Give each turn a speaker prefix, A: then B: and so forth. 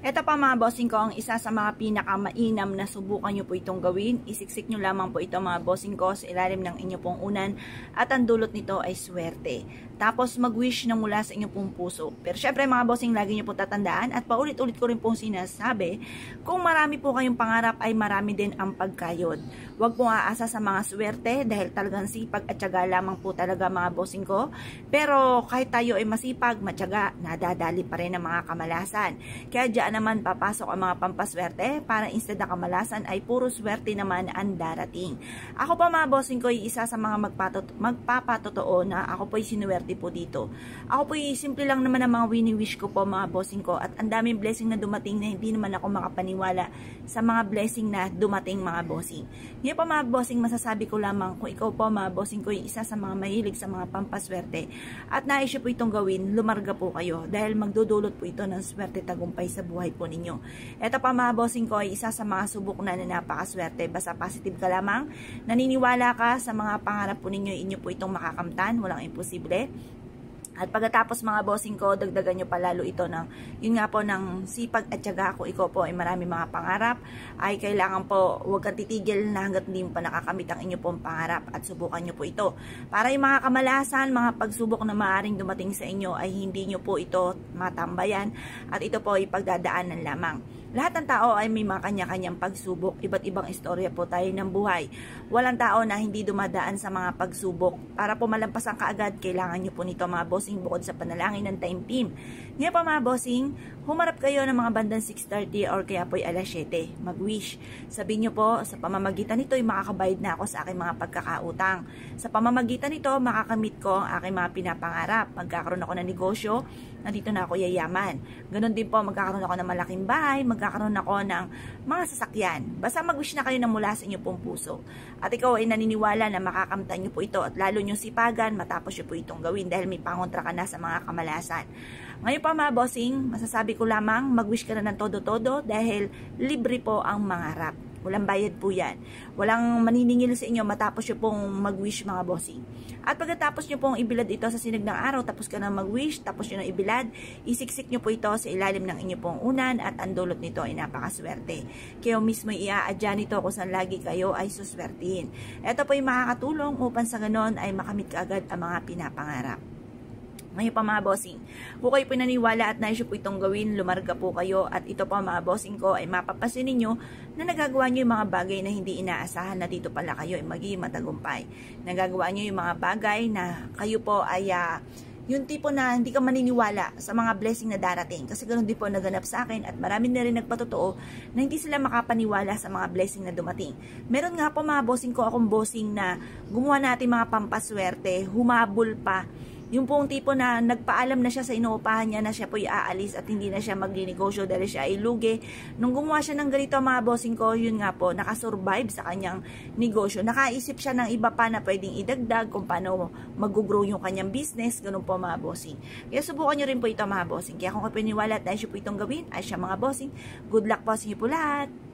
A: Ito pa mga bossing ko, ang isa sa mga pinakamainam na subukan nyo po itong gawin. Isiksik nyo lamang po ito mga bossing ko sa ilalim ng inyo pong unan at ang dulot nito ay swerte. Tapos mag-wish na mula sa inyo pong puso. Pero syempre mga bossing, lagi nyo po tatandaan at paulit-ulit ko rin pong sinasabi, kung marami po kayong pangarap ay marami din ang pagkayod. Huwag pong aasa sa mga swerte dahil talagang sipag at tiyaga lamang po talaga mga bossing ko. Pero kahit tayo ay masipag, matyaga, nadadali pa rin ang mga kamalasan. Kaya diyan naman papasok ang mga pampaswerte para instead na kamalasan ay puro swerte naman ang darating. Ako pa mga bossing ko ay isa sa mga magpapatotoo na ako po ay sinuwerte po dito. Ako po ay simple lang naman ang mga wini-wish ko po mga bossing ko at ang daming blessing na dumating na hindi naman ako makapaniwala sa mga blessing na dumating mga bossing. Ngayon pa mga bossing, masasabi ko lamang kung ikaw po mga bossing ko ay isa sa mga mahilig sa mga pampaswerte at nais po itong gawin, lumarga po kayo dahil magdudulot po ito ng swerte tagumpay sa buhay po ninyo. Ito pa mga bossing ko ay isa sa mga subok na napakaswerte. Basta positive ka lamang, naniniwala ka sa mga pangarap po ninyo, inyo po itong makakamtan, walang imposible. At pagkatapos mga bossing ko, dagdagan nyo pa lalo ito ng, yun nga po, ng sipag at tiyaga. Kung ikaw po ay marami mga pangarap, ay kailangan po huwag kang titigil na hanggat hindi mo pa nakakamit ang inyo pong pangarap at subukan nyo po ito. Para yung mga kamalasan, mga pagsubok na maaaring dumating sa inyo ay hindi nyo po ito matambayan at ito po ay pagdadaanan lamang. Lahat ng tao ay may mga kanya-kanyang pagsubok. Iba't ibang istorya po tayo ng buhay. Walang tao na hindi dumadaan sa mga pagsubok. Para po malampasan kaagad, kailangan nyo po nito mga bossing bukod sa panalangin ng time team. Ngayon pa mga bossing, humarap kayo ng mga bandang 6:30 or kaya po ay alas 7. Mag-wish. Sabihin nyo po, sa pamamagitan nito ay makakabayad na ako sa aking mga pagkakautang. Sa pamamagitan nito, makakamit ko ang aking mga pinapangarap. Magkakaroon ako ng negosyo, nandito na ako yayaman. Ganon din po, magkakaroon ako ng malaking bahay, magkakaroon ako ng mga sasakyan. Basta mag-wish na kayo ng mula sa inyo pong puso. At ikaw ay naniniwala na makakamtan nyo po ito at lalo nyo sipagan matapos nyo po itong gawin dahil may pangontra ka na sa mga kamalasan. Ngayon pa mga bossing, masasabi ko lamang mag-wish ka na ng todo-todo dahil libre po ang mangarap. Walang bayad po yan. Walang maniningil sa inyo matapos nyo pong mag-wish mga bossing. At pagkatapos nyo pong ibilad ito sa sinag ng araw, tapos ka na mag-wish, tapos nyo na ibilad, isiksik nyo po ito sa ilalim ng inyo pong unan at ang dulot nito ay napakaswerte. Kayo mismo i-a-adya nito kung saan lagi kayo ay suswertihin. Ito po ay makakatulong upang sa ganon ay makamit kaagad ang mga pinapangarap. Ngayon pa mga bossing, kung kayo po naniwala at nais po itong gawin, lumarga po kayo at ito pa mga bossing ko ay mapapasin ninyo na nagagawa nyo yung mga bagay na hindi inaasahan na dito pala kayo ay magiging matagumpay. Nagagawa nyo yung mga bagay na kayo po ay yung tipo na hindi ka maniniwala sa mga blessing na darating. Kasi ganoon din po naganap sa akin at marami na rin nagpatotoo na hindi sila makapaniwala sa mga blessing na dumating. Meron nga po mga bossing ko akong bossing na gumawa natin mga pampaswerte, humabol pa. Yung pong tipo na nagpaalam na siya sa inuupahan niya na siya po aalis at hindi na siya magninegosyo dahil siya ay lugi. Nung gumawa siya ng ganito mga bossing ko, yun nga po, nakasurvive sa kanyang negosyo. Nakaisip siya ng iba pa na pwedeng idagdag kung paano mag-grow yung kanyang business. Ganun po mga bossing. Kaya subukan nyo rin po ito mga bossing. Kaya kung kayo piniwala at nais po itong gawin, ay siya mga bossing. Good luck po sa inyo po lahat!